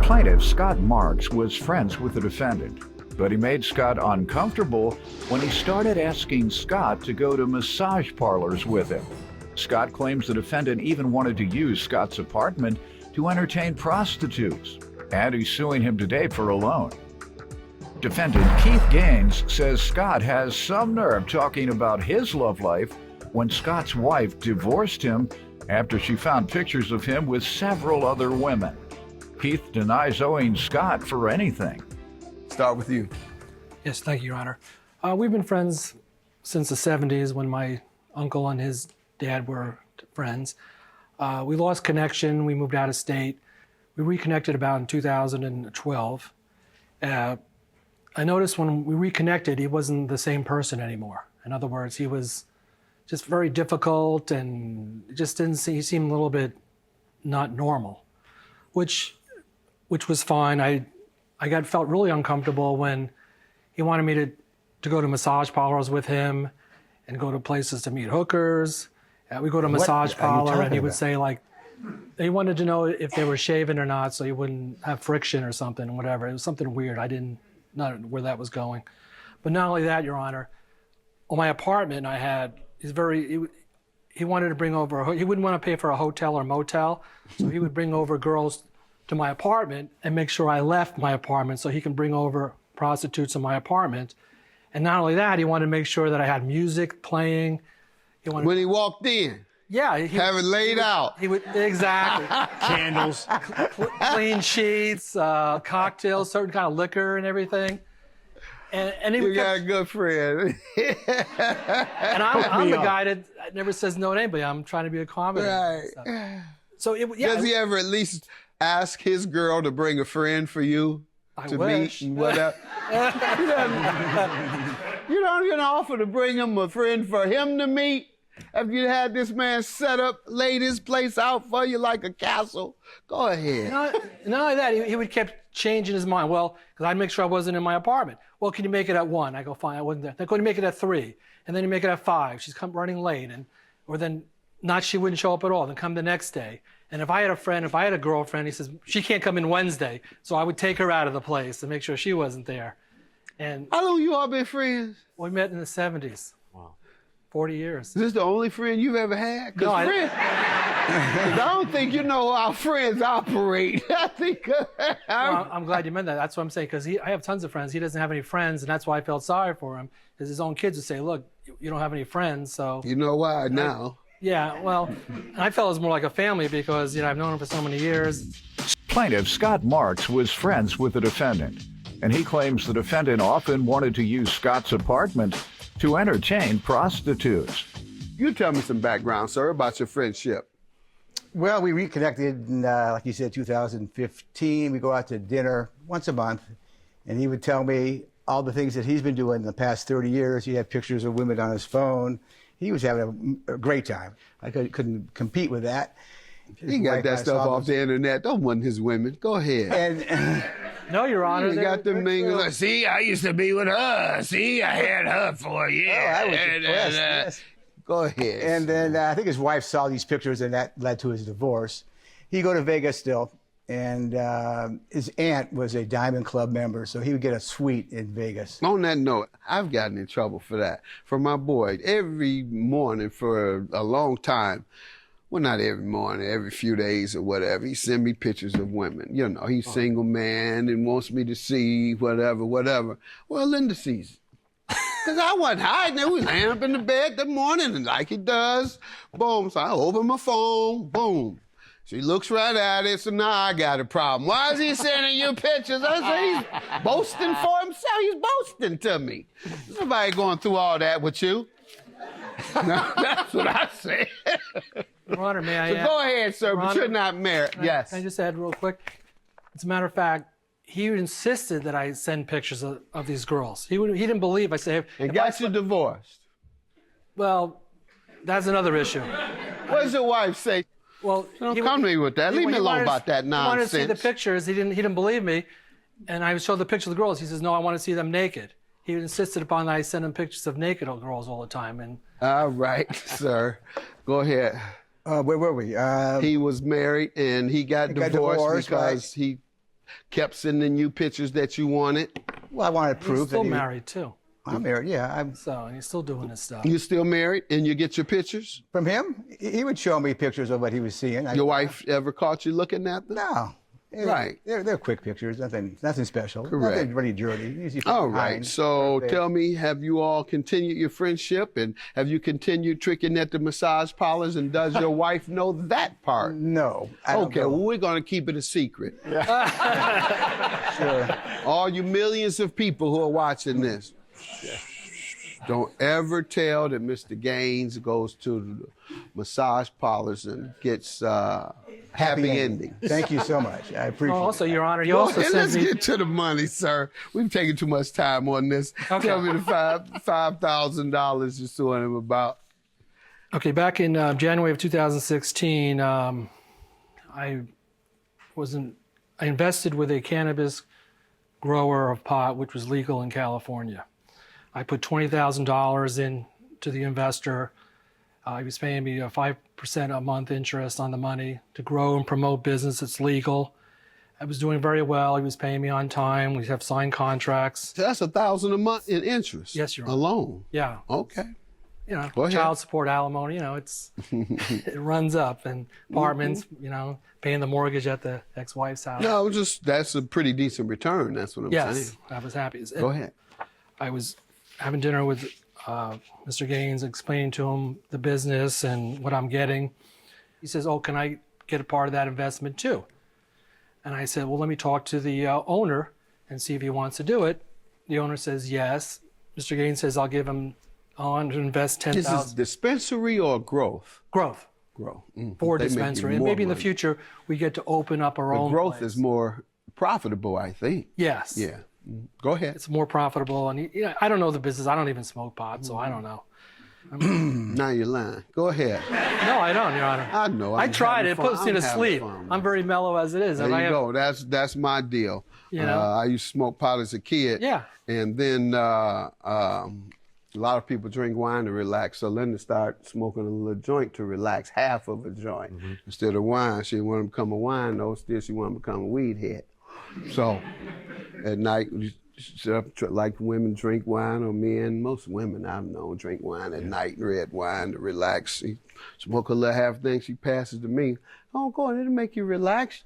Plaintiff Scott Marks was friends with the defendant, but he made Scott uncomfortable when he started asking Scott to go to massage parlors with him. Scott claims the defendant even wanted to use Scott's apartment to entertain prostitutes, and he's suing him today for a loan. Defendant Keith Gaines says Scott has some nerve talking about his love life when Scott's wife divorced him after she found pictures of him with several other women. Keith denies owing Scott for anything. Start with you. Yes, thank you, Your Honor. We've been friends since the 70s when my uncle and his dad were friends. We lost connection. We moved out of state. We reconnected about in 2012. I noticed when we reconnected, he wasn't the same person anymore. In other words, he was just very difficult and just he seemed a little bit not normal, which was fine. I felt really uncomfortable when he wanted me to go to massage parlors with him and go to places to meet hookers. We go to a massage parlor and he would say he wanted to know if they were shaven or not so he wouldn't have friction or something, whatever. It was something weird. I didn't know where that was going. But not only that, Your Honor, on my apartment I had, he wanted to bring over, he wouldn't want to pay for a hotel or motel, so he would bring over girls to my apartment and make sure I left my apartment so he can bring over prostitutes in my apartment. And not only that, he wanted to make sure that I had music playing. When he walked in? Yeah. Have it laid out? He would, exactly. Candles. Clean sheets, cocktails, certain kind of liquor and everything. And he You got a good friend. And I'm the guy that never says no to anybody. I'm trying to be accommodating. Right. So Does he ever at least ask his girl to bring a friend for you to wish. meet and whatever? You don't offer to bring him a friend for him to meet? If you had this man set up, laid his place out for you like a castle, go ahead. Not only that, he would kept changing his mind. Well, because I'd make sure I wasn't in my apartment. Well, can you make it at 1? I go, fine, I wasn't there. Then can you make it at 3? And then you make it at 5. She's running late. Or then she wouldn't show up at all. Then come the next day. And if I had a girlfriend, he says, she can't come in Wednesday. So I would take her out of the place to make sure she wasn't there. And how long you all been friends? We met in the 70s. Wow. 40 years. Is this the only friend you've ever had? No, I don't think you know how friends operate. I think. I'm glad you meant that. That's what I'm saying, because I have tons of friends. He doesn't have any friends, and that's why I felt sorry for him, because his own kids would say, look, you don't have any friends, so. You know why now. Yeah, well, I felt it was more like a family because, I've known him for so many years. Plaintiff Scott Marks was friends with the defendant, and he claims the defendant often wanted to use Scott's apartment to entertain prostitutes. You tell me some background, sir, about your friendship. Well, we reconnected in, like you said, 2015. We go out to dinner once a month, and he would tell me all the things that he's been doing in the past 30 years. He had pictures of women on his phone. He was having a great time. I couldn't compete with that. He got that stuff off the internet. Those wasn't his women. Go ahead. And no, Your Honor. You got them mingling. See, I used to be with her. See, I had her for a year. Oh, I was impressed, yes. Go ahead. And then I think his wife saw these pictures, and that led to his divorce. He'd go to Vegas still, and his aunt was a Diamond Club member, so he would get a suite in Vegas. On that note, I've gotten in trouble for that. For my boy, every morning for a long time, well, not every morning, every few days or whatever, he send me pictures of women. He's a single man and wants me to see whatever. Well, in the season. Because I wasn't hiding. It was laying up in the bed that morning, and like he does, boom. So I open my phone, boom. She looks right at it, so now I got a problem. Why is he sending you pictures? I say he's boasting for himself. He's boasting to me. Somebody going through all that with you. No, that's what I say. Your Honor, may I So go ahead, sir, but you're not married. Yes. Can I just add real quick? As a matter of fact, he insisted that I send pictures of these girls. He didn't believe. I said, and got you divorced. Well, that's another issue. What does your wife say? Well, don't come to me with that. Leave me alone about that nonsense. He wanted to see the pictures. He didn't believe me, and I showed the picture of the girls. He says, no, I want to see them naked. He insisted upon that I send him pictures of naked girls all the time. And all right, sir. Go ahead. Where were we? He was married and he got divorced because he kept sending you pictures that you wanted. Well, I wanted He's proof still that married too. I'm married. Yeah, I'm So he's still doing his stuff. You still married and you get your pictures? from him. He would show me pictures of what he was seeing. Your wife ever caught you looking at them? No. Right. They're quick pictures. Nothing special. Correct. Nothing really dirty. Usually from All right. behind, So birthday. tell me, have you all continued your friendship, and have you continued tricking at the massage parlors, and does your wife know that part? No. I don't Okay, go. well, we're going to keep it a secret. Sure. All you millions of people who are watching this, don't ever tell that Mr. Gaines goes to the massage parlors and gets happy ending. Thank you so much. I appreciate it. Also, Your Honor, you Go also ahead, sent let's me. get to the money, sir. We've taken too much time on this. Okay. Tell me the $5,000 you're suing him about. Okay, back in January of 2016, I invested with a cannabis grower of pot, which was legal in California. I put $20,000 into the investor. He was paying me a 5% a month interest on the money to grow and promote business that's legal. I was doing very well. He was paying me on time. We have signed contracts. So that's $1,000 a month in interest. Yes, Your Honor. Alone. Yeah, Okay. you know, Go ahead. child support, alimony, you know, it runs up. And apartments, you know, paying the mortgage at the ex-wife's house. No, that's a pretty decent return. That's what I'm Yes, saying. I was happy. Go ahead. I was having dinner with Mr. Gaines, explaining to him the business and what I'm getting. He says, "Oh, can I get a part of that investment too?" And I said, "Well, let me talk to the owner and see if he wants to do it." The owner says yes. Mr. Gaines says, "I'll give him on to invest This is $10,000 dispensary or growth? growth Growth. for They make you dispensary, and more maybe in the money. future we get to open up our own Growth place. is more profitable, I think. Yes. Yeah. Go ahead. It's more profitable, and you know, I don't know the business. I don't even smoke pot, so I don't know. Now you're lying. Go ahead. No, I don't, Your Honor. I know. I I'm tried having it. It fun. puts me I'm to having sleep. fun. I'm very mellow as it is. There and I you have, go. That's my deal. You know? I used to smoke pot as a kid. Yeah. And then a lot of people drink wine to relax. So Linda started smoking a little joint to relax, half of a joint instead of wine. She didn't want to become a wine though. Still, she wanted to become a weed head. So at night, like women drink wine, or men, most women I've known drink wine at night, red wine to relax. She smoke a little half thing, she passes to me. Oh, go on, it'll make you relax.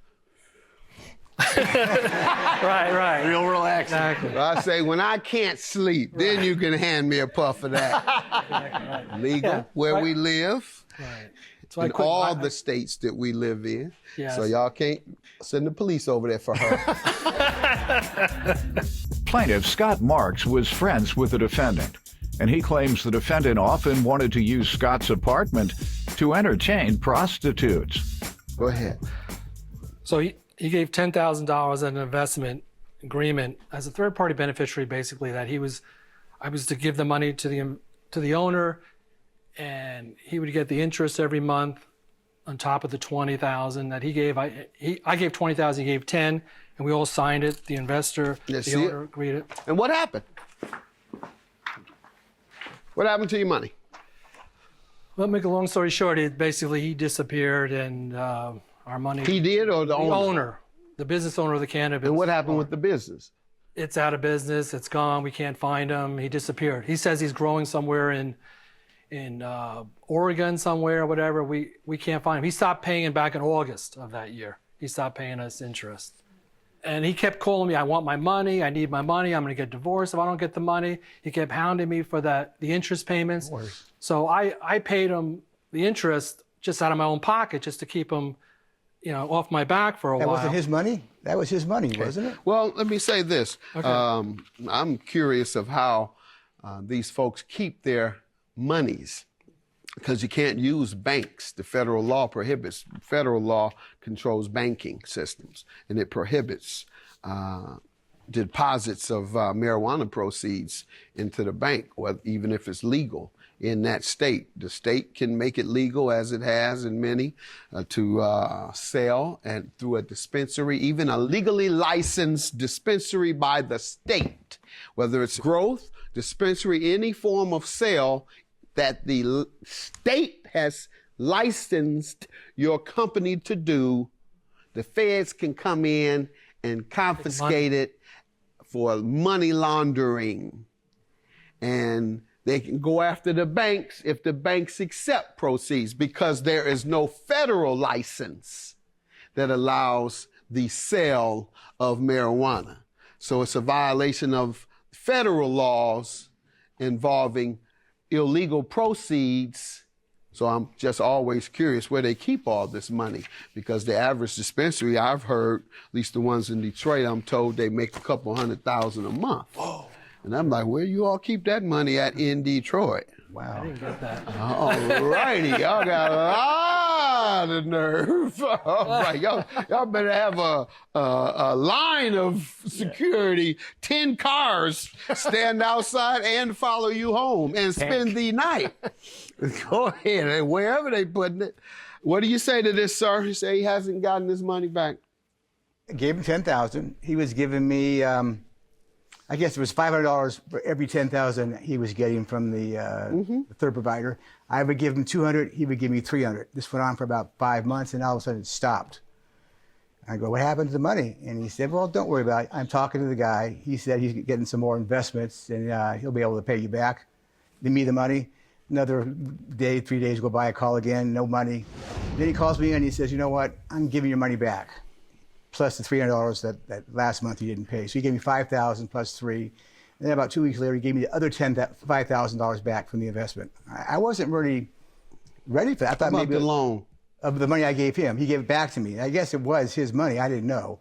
right. Real relaxing. Exactly. I say, when I can't sleep, then you can hand me a puff of that. Legal, Yeah, where right. we live, Right. So I in quit. all the states that we live in. Yes. So y'all can't send the police over there for her. Plaintiff Scott Marks was friends with the defendant, and he claims the defendant often wanted to use Scott's apartment to entertain prostitutes. Go ahead. So he gave $10,000 as an investment agreement as a third-party beneficiary, basically, that I was to give the money to the owner, and he would get the interest every month on top of the $20,000 that he gave. I gave $20,000, he gave $10,000, and we all signed it. The investor, Let's the see it. owner agreed it. And what happened? What happened to your money? Well, make a long story short, he disappeared, and our money. He did, or the owner? The business owner of the cannabis. And what happened with the business? It's out of business. It's gone. We can't find him. He disappeared. He says he's growing somewhere in Oregon somewhere, whatever. We can't find him. He stopped paying back in August of that year. He stopped paying us interest. And he kept calling me, "I want my money. I need my money. I'm going to get divorced if I don't get the money." He kept hounding me for the interest payments. So I paid him the interest just out of my own pocket, just to keep him, off my back for a That while. wasn't his money? That was his money, wasn't it? Well, let me say this. Okay. I'm curious of how these folks keep their monies, because you can't use banks. The federal law prohibits. Federal law controls banking systems, and it prohibits deposits of marijuana proceeds into the bank, even if it's legal in that state. The state can make it legal, as it has in many, to sell and through a dispensary, even a legally licensed dispensary by the state, whether it's growth, dispensary, any form of sale that the state has licensed your company to do. The feds can come in and confiscate it for money laundering. And they can go after the banks if the banks accept proceeds, because there is no federal license that allows the sale of marijuana. So it's a violation of federal laws involving illegal proceeds. So I'm just always curious where they keep all this money, because the average dispensary, I've heard, at least the ones in Detroit, I'm told they make a couple $100,000 a month. Whoa. And I'm like, where you all keep that money at in Detroit? Wow. I didn't get that. All righty, y'all got a lot of nerve. All right, y'all better have a line of security, 10 cars stand outside and follow you home and spend the night. Go ahead, and wherever they putting it. What do you say to this, sir? He say he hasn't gotten his money back. I gave him $10,000. He was giving me, I guess it was $500 for every $10,000 he was getting from the third provider. I would give him $200. He would give me $300. This went on for about 5 months, and all of a sudden it stopped. I go, what happened to the money? And he said, well, don't worry about it. I'm talking to the guy. He said he's getting some more investments, and he'll be able to pay you back. Give me the money. Another day, 3 days go by, I call again, no money. Then he calls me in and he says, you know what? I'm giving your money back, plus the $300 that last month he didn't pay. So he gave me $5,000 plus $3. And then about 2 weeks later, he gave me the other $5,000 back from the investment. I wasn't really ready for that. I thought maybe the loan of the money I gave him. He gave it back to me. I guess it was his money. I didn't know.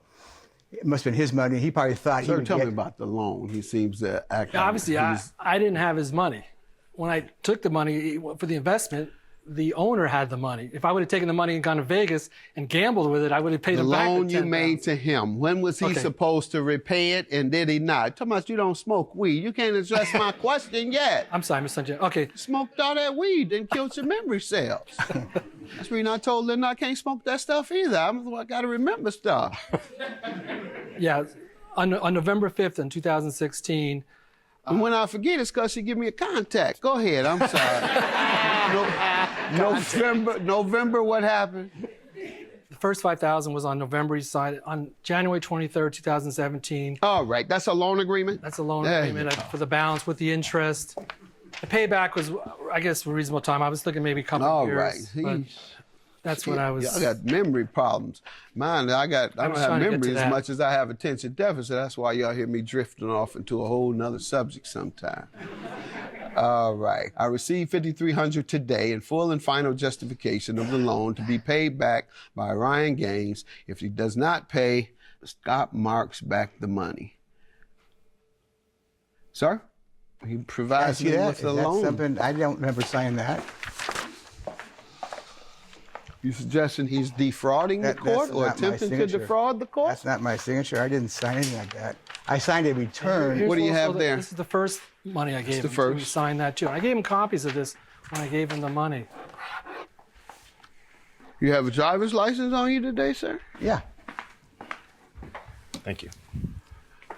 It must have been his money. He probably thought he would tell get... me about the loan. He seems to act. Obviously, I didn't have his money. When I took the money for the investment, the owner had the money. If I would have taken the money and gone to Vegas and gambled with it, I would have paid the him back. loan you made to him. When was he supposed to repay it, and did he not? Talking about you don't smoke weed. You can't address my question yet. I'm sorry, Mr. Sanjay. Okay. Smoked all that weed and killed your memory cells. That's the reason I told Linda I can't smoke that stuff either. I got to remember stuff. Yeah, on November 5th in 2016. And when I forget, it's because she give me a contact. Go ahead. I'm sorry. November, what happened? The first $5,000 was on November. He signed it on January 23rd, 2017. All right. That's a loan agreement? That's a loan agreement for the balance with the interest. The payback was, I guess, a reasonable time. I was thinking maybe a couple of years. All right. But that's what I was. I got memory problems. Mine, I don't have memory as much as I have attention deficit. That's why y'all hear me drifting off into a whole nother subject sometime. All right. I received $5,300 today in full and final justification of the loan to be paid back by Ryan Gaines. If he does not pay, Scott marks back the money. Sir? He provides me with the loan. Something I don't remember signing that. You suggesting he's defrauding the court or attempting to defraud the court? That's not my signature. I didn't sign anything like that. I signed a return. What do you have there? This is the first money I gave him. The first. He signed that too. I gave him copies of this when I gave him the money. You have a driver's license on you today, sir? Yeah. Thank you.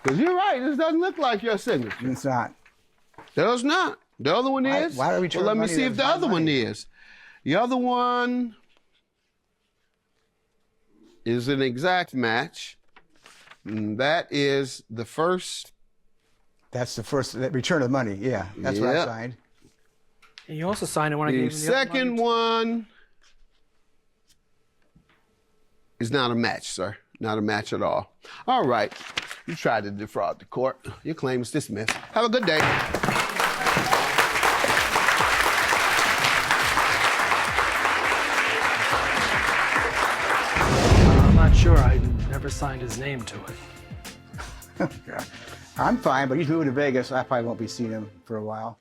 Because you're right. This doesn't look like your signature. It's not. Does not. The other one is? Why are we Well, let me see if the other one is. The other one is an exact match. And that is the first. That's the first return of money. Yeah, that's what I signed. And you also signed it when I gave him the second one is not a match, sir. Not a match at all. All right. You tried to defraud the court. Your claim is dismissed. Have a good day. I'm not sure. I never signed his name to it. I'm fine, but he's moving to Vegas. So I probably won't be seeing him for a while.